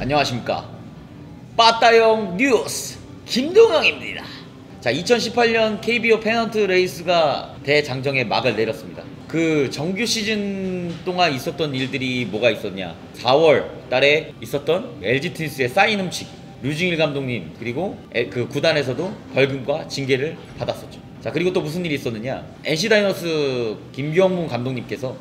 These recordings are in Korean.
안녕하십니까. 빠따형 뉴스 김동영입니다. 자, 2018년 KBO 페넌트 레이스가 대장정에 막을 내렸습니다. 그 정규 시즌 동안 있었던 일들이 뭐가 있었냐, 4월 달에 있었던 LG 트윈스의 사인 훔치기, 류중일 감독님 그리고 그 구단에서도 벌금과 징계를 받았었죠. 자, 그리고 또 무슨 일이 있었느냐, NC 다이노스 김경문 감독님께서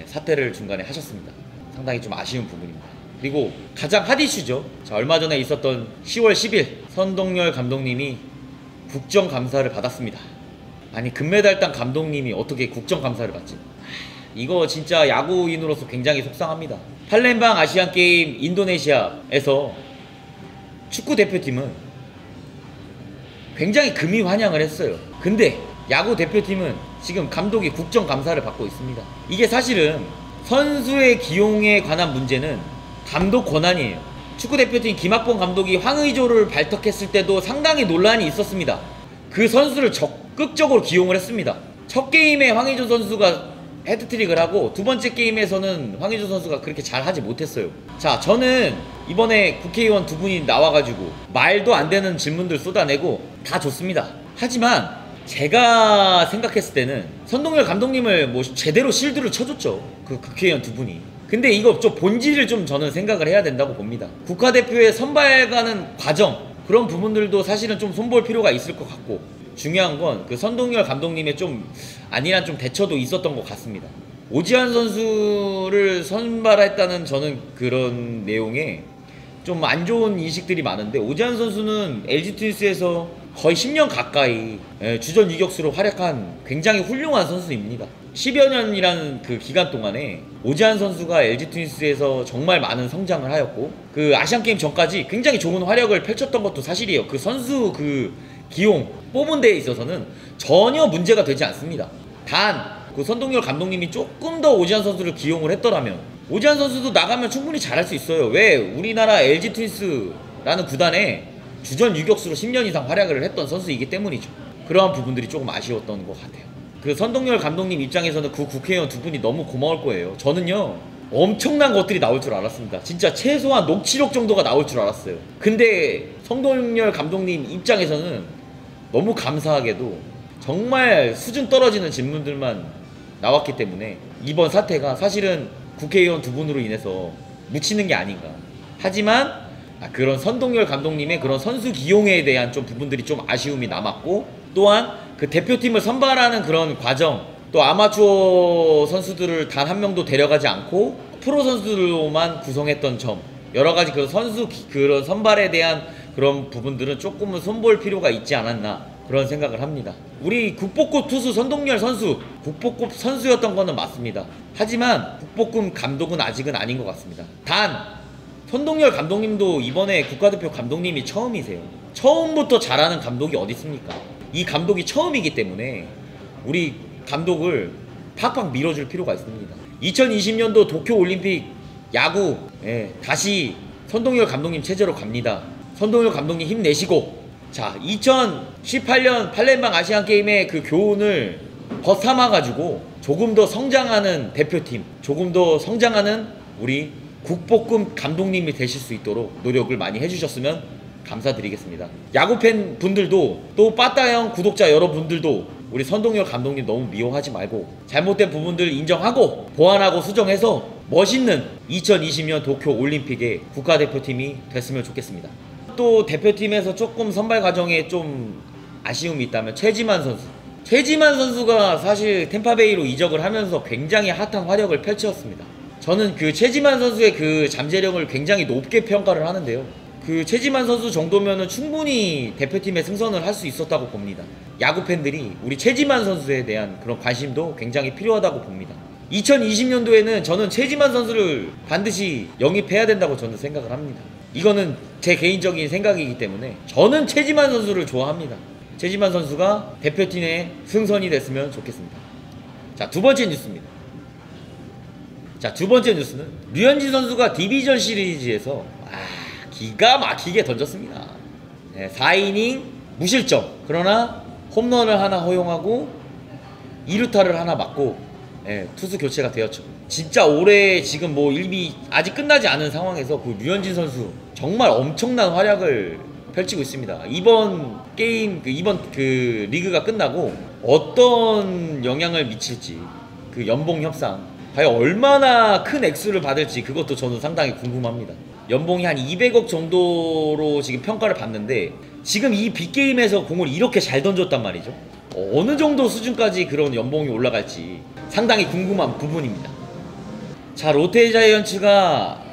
사퇴를 중간에 하셨습니다. 상당히 좀 아쉬운 부분입니다. 그리고 가장 핫 이슈죠. 자, 얼마 전에 있었던 10월 10일 선동열 감독님이 국정감사를 받았습니다. 아니, 금메달 딴 감독님이 어떻게 국정감사를 받지? 이거 진짜 야구인으로서 굉장히 속상합니다. 팔렘방 아시안게임 인도네시아에서 축구 대표팀은 굉장히 금이 환영을 했어요. 근데 야구 대표팀은 지금 감독이 국정감사를 받고 있습니다. 이게 사실은 선수의 기용에 관한 문제는 감독 권한이에요. 축구대표팀 김학범 감독이 황의조를 발탁했을 때도 상당히 논란이 있었습니다. 그 선수를 적극적으로 기용을 했습니다. 첫 게임에 황의조 선수가 헤드트릭을 하고 두 번째 게임에서는 황의조 선수가 그렇게 잘하지 못했어요. 자, 저는 이번에 국회의원 두 분이 나와가지고 말도 안 되는 질문들 쏟아내고 다 좋습니다. 하지만 제가 생각했을 때는 선동열 감독님을 뭐 제대로 실드를 쳐줬죠, 그 국회의원 두 분이. 근데 이거 좀 본질을 좀 저는 생각을 해야 된다고 봅니다. 국가대표의 선발 가는 과정, 그런 부분들도 사실은 좀 손볼 필요가 있을 것 같고, 중요한 건 그 선동열 감독님의 좀 아니란 좀 대처도 있었던 것 같습니다. 오지환 선수를 선발했다는 저는 그런 내용에 좀 안 좋은 인식들이 많은데, 오지환 선수는 LG 트윈스에서 거의 10년 가까이 주전 유격수로 활약한 굉장히 훌륭한 선수입니다. 10여 년이라는 그 기간 동안에 오지환 선수가 LG 트윈스에서 정말 많은 성장을 하였고, 그 아시안게임 전까지 굉장히 좋은 활약을 펼쳤던 것도 사실이에요. 그 선수 그 기용 뽑은 데에 있어서는 전혀 문제가 되지 않습니다. 단 그 선동열 감독님이 조금 더 오지환 선수를 기용을 했더라면 오지환 선수도 나가면 충분히 잘할 수 있어요. 왜? 우리나라 LG 트윈스라는 구단에 주전 유격수로 10년 이상 활약을 했던 선수이기 때문이죠. 그러한 부분들이 조금 아쉬웠던 것 같아요. 그 선동열 감독님 입장에서는 그 국회의원 두 분이 너무 고마울 거예요. 저는요, 엄청난 것들이 나올 줄 알았습니다. 진짜 최소한 녹취록 정도가 나올 줄 알았어요. 근데 선동열 감독님 입장에서는 너무 감사하게도 정말 수준 떨어지는 질문들만 나왔기 때문에 이번 사태가 사실은 국회의원 두 분으로 인해서 묻히는 게 아닌가. 하지만 그런 선동열 감독님의 그런 선수 기용에 대한 좀 부분들이 좀 아쉬움이 남았고, 또한 그 대표팀을 선발하는 그런 과정, 또 아마추어 선수들을 단 한 명도 데려가지 않고 프로 선수들로만 구성했던 점, 여러가지 그 선수 그런 선발에 대한 그런 부분들은 조금은 손볼 필요가 있지 않았나, 그런 생각을 합니다. 우리 국보급 투수 선동열 선수, 국보급 선수였던 거는 맞습니다. 하지만 국보급 감독은 아직은 아닌 것 같습니다. 단 선동열 감독님도 이번에 국가대표 감독님이 처음이세요. 처음부터 잘하는 감독이 어디 있습니까? 이 감독이 처음이기 때문에 우리 감독을 팍팍 밀어줄 필요가 있습니다. 2020년도 도쿄올림픽 야구, 다시 선동열 감독님 체제로 갑니다. 선동열 감독님 힘내시고, 자, 2018년 팔렘방 아시안게임의 그 교훈을 벗삼아가지고 조금 더 성장하는 대표팀, 조금 더 성장하는 우리 국보급 감독님이 되실 수 있도록 노력을 많이 해주셨으면 감사드리겠습니다. 야구팬 분들도, 또 빠따형 구독자 여러분들도 우리 선동열 감독님 너무 미워하지 말고 잘못된 부분들 인정하고 보완하고 수정해서 멋있는 2020년 도쿄올림픽의 국가대표팀이 됐으면 좋겠습니다. 또 대표팀에서 조금 선발 과정에 좀 아쉬움이 있다면 최지만 선수. 최지만 선수가 사실 템파베이로 이적을 하면서 굉장히 핫한 활약을 펼쳤습니다. 저는 그 최지만 선수의 그 잠재력을 굉장히 높게 평가를 하는데요. 그 최지만 선수 정도면은 충분히 대표팀에 승선을 할 수 있었다고 봅니다. 야구 팬들이 우리 최지만 선수에 대한 그런 관심도 굉장히 필요하다고 봅니다. 2020년도에는 저는 최지만 선수를 반드시 영입해야 된다고 저는 생각을 합니다. 이거는 제 개인적인 생각이기 때문에 저는 최지만 선수를 좋아합니다. 최지만 선수가 대표팀에 승선이 됐으면 좋겠습니다. 자, 두 번째 뉴스입니다. 자, 두 번째 뉴스는 류현진 선수가 디비전 시리즈에서 기가 막히게 던졌습니다. 4이닝 무실점, 그러나 홈런을 하나 허용하고 2루타를 하나 맞고 예, 투수 교체가 되었죠. 진짜 올해 지금 뭐 이미 아직 끝나지 않은 상황에서 그 류현진 선수 정말 엄청난 활약을 펼치고 있습니다. 이번 게임, 이번 그 리그가 끝나고 어떤 영향을 미칠지, 그 연봉 협상 과연 얼마나 큰 액수를 받을지 그것도 저는 상당히 궁금합니다. 연봉이 한 200억 정도로 지금 평가를 받는데 지금 이 빅게임에서 공을 이렇게 잘 던졌단 말이죠. 어느 정도 수준까지 그런 연봉이 올라갈지 상당히 궁금한 부분입니다. 자, 롯데자이언츠가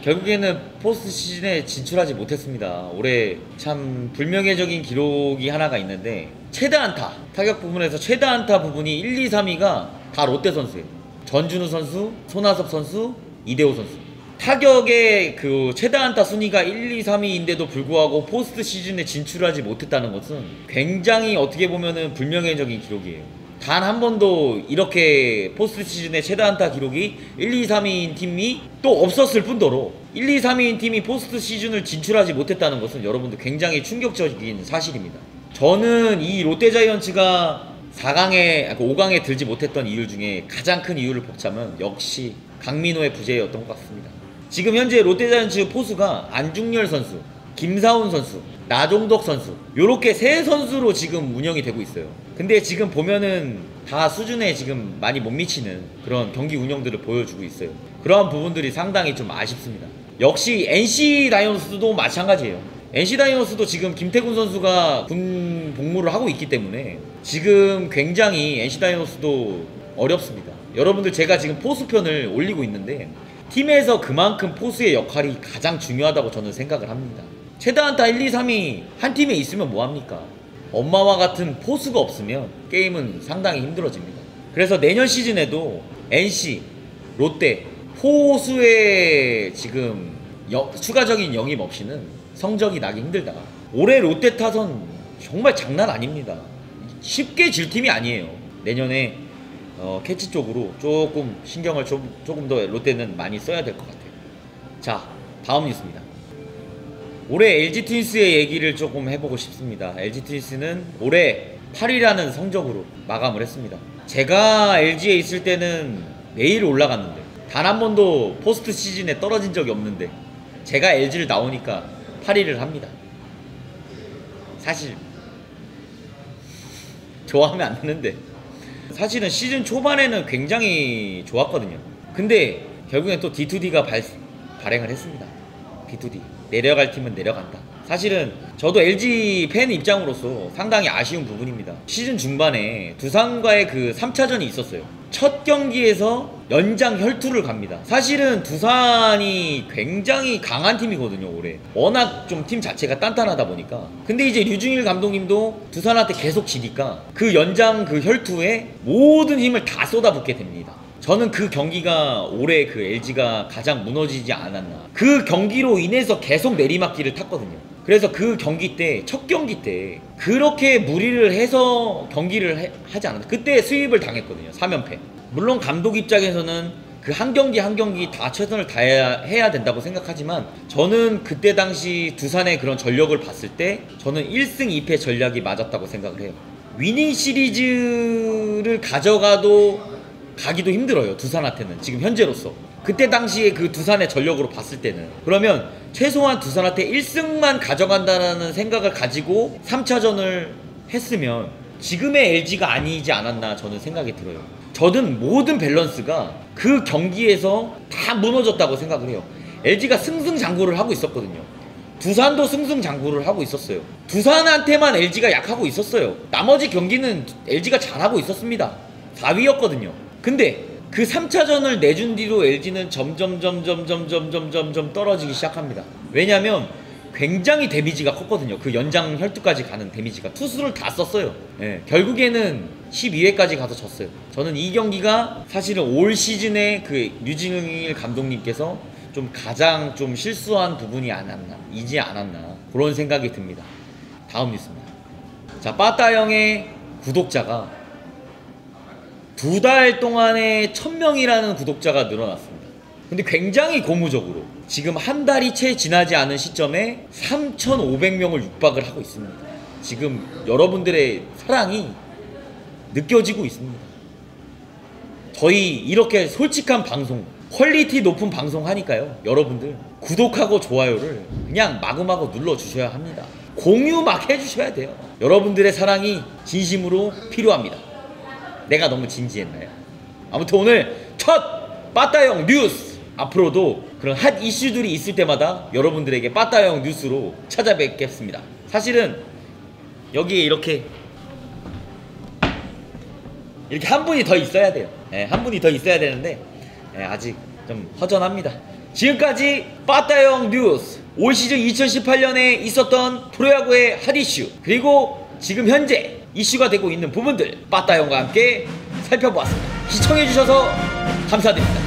결국에는 포스트 시즌에 진출하지 못했습니다. 올해 참 불명예적인 기록이 하나가 있는데 최다 안타, 타격 부분에서 최다 안타 부분이 1, 2, 3위가 다 롯데 선수예요. 전준우 선수, 손아섭 선수, 이대호 선수. 타격의 그 최다 안타 순위가 1, 2, 3위인데도 불구하고 포스트 시즌에 진출하지 못했다는 것은 굉장히 어떻게 보면은 불명예적인 기록이에요. 단 한 번도 이렇게 포스트 시즌에 최다 안타 기록이 1, 2, 3위인 팀이 또 없었을 뿐더러 1, 2, 3위인 팀이 포스트 시즌을 진출하지 못했다는 것은 여러분들 굉장히 충격적인 사실입니다. 저는 이 롯데자이언츠가 4강에, 5강에 들지 못했던 이유 중에 가장 큰 이유를 뽑자면 역시 강민호의 부재였던 것 같습니다. 지금 현재 롯데자이언츠 포수가 안중열 선수, 김사훈 선수, 나종덕 선수 요렇게 세 선수로 지금 운영이 되고 있어요. 근데 지금 보면은 다 수준에 지금 많이 못 미치는 그런 경기 운영들을 보여주고 있어요. 그러한 부분들이 상당히 좀 아쉽습니다. 역시 NC 다이노스도 마찬가지예요. NC 다이노스도 지금 김태군 선수가 군 복무를 하고 있기 때문에 지금 굉장히 NC 다이노스도 어렵습니다. 여러분들 제가 지금 포수편을 올리고 있는데 팀에서 그만큼 포수의 역할이 가장 중요하다고 저는 생각을 합니다. 최다 안타 1, 2, 3위 한 팀에 있으면 뭐합니까? 엄마와 같은 포수가 없으면 게임은 상당히 힘들어집니다. 그래서 내년 시즌에도 NC, 롯데 포수의 지금 추가적인 영입 없이는 성적이 나기 힘들다. 올해 롯데 타선 정말 장난 아닙니다. 쉽게 질 팀이 아니에요. 내년에 캐치 쪽으로 조금 신경을 조금 더 롯데는 많이 써야 될 것 같아요. 자, 다음 뉴스입니다. 올해 LG 트윈스의 얘기를 조금 해보고 싶습니다. LG 트윈스는 올해 8위라는 성적으로 마감을 했습니다. 제가 LG에 있을 때는 매일 올라갔는데 단 한 번도 포스트 시즌에 떨어진 적이 없는데 제가 LG를 나오니까 8위를 합니다. 사실 좋아하면 안 되는데 사실은 시즌 초반에는 굉장히 좋았거든요. 근데 결국엔 또 D2D가 발행을 했습니다. D2D 내려갈 팀은 내려간다. 사실은 저도 LG 팬 입장으로서 상당히 아쉬운 부분입니다. 시즌 중반에 두산과의 그 3차전이 있었어요. 첫 경기에서 연장 혈투를 갑니다. 사실은 두산이 굉장히 강한 팀이거든요. 올해 워낙 좀 팀 자체가 단단하다 보니까. 근데 이제 류중일 감독님도 두산한테 계속 지니까 그 연장 그 혈투에 모든 힘을 다 쏟아붓게 됩니다. 저는 그 경기가 올해 그 LG가 가장 무너지지 않았나. 그 경기로 인해서 계속 내리막길을 탔거든요. 그래서 그 경기 때, 첫 경기 때 그렇게 무리를 해서 경기를 하지 않았나. 그때 수입을 당했거든요. 3연패. 물론 감독 입장에서는 그 한 경기 한 경기 다 최선을 다해야 된다고 생각하지만 저는 그때 당시 두산의 그런 전력을 봤을 때 저는 1승 2패 전략이 맞았다고 생각을 해요. 위닝 시리즈를 가기도 힘들어요. 두산한테는 지금 현재로서. 그때 당시에 그 두산의 전력으로 봤을 때는. 그러면 최소한 두산한테 1승만 가져간다는 생각을 가지고 3차전을 했으면 지금의 LG가 아니지 않았나 저는 생각이 들어요. 저는 모든 밸런스가 그 경기에서 다 무너졌다고 생각을 해요. LG가 승승장구를 하고 있었거든요. 두산도 승승장구를 하고 있었어요. 두산한테만 LG가 약하고 있었어요. 나머지 경기는 LG가 잘하고 있었습니다. 4위였거든요. 근데 그 3차전을 내준 뒤로 LG는 점점 떨어지기 시작합니다. 왜냐면 굉장히 데미지가 컸거든요. 그 연장 혈투까지 가는 데미지가. 투수를 다 썼어요. 예, 결국에는 12회까지 가서 졌어요. 저는 이 경기가 사실은 올 시즌에 그 류진일 감독님께서 좀 가장 좀 실수한 부분이 이지 않았나 그런 생각이 듭니다. 다음 뉴스입니다. 자, 빠따형의 구독자가 2달 동안에 1000명이라는 구독자가 늘어났습니다. 근데 굉장히 고무적으로 지금 한 달이 채 지나지 않은 시점에 3500명을 육박을 하고 있습니다. 지금 여러분들의 사랑이 느껴지고 있습니다. 저희 이렇게 솔직한 방송, 퀄리티 높은 방송 하니까요, 여러분들 구독하고 좋아요를 그냥 마구마구 눌러주셔야 합니다. 공유 막 해주셔야 돼요. 여러분들의 사랑이 진심으로 필요합니다. 내가 너무 진지했나요? 아무튼 오늘 첫 빠따형 뉴스, 앞으로도 그런 핫 이슈들이 있을 때마다 여러분들에게 빠따형 뉴스로 찾아뵙겠습니다. 사실은 여기에 이렇게 한 분이 더 있어야 돼요. 한 분이 더 있어야 되는데 아직 좀 허전합니다. 지금까지 빠따형 뉴스, 올 시즌 2018년에 있었던 프로야구의 핫 이슈, 그리고 지금 현재 이슈가 되고 있는 부분들 빠따형과 함께 살펴보았습니다. 시청해주셔서 감사드립니다.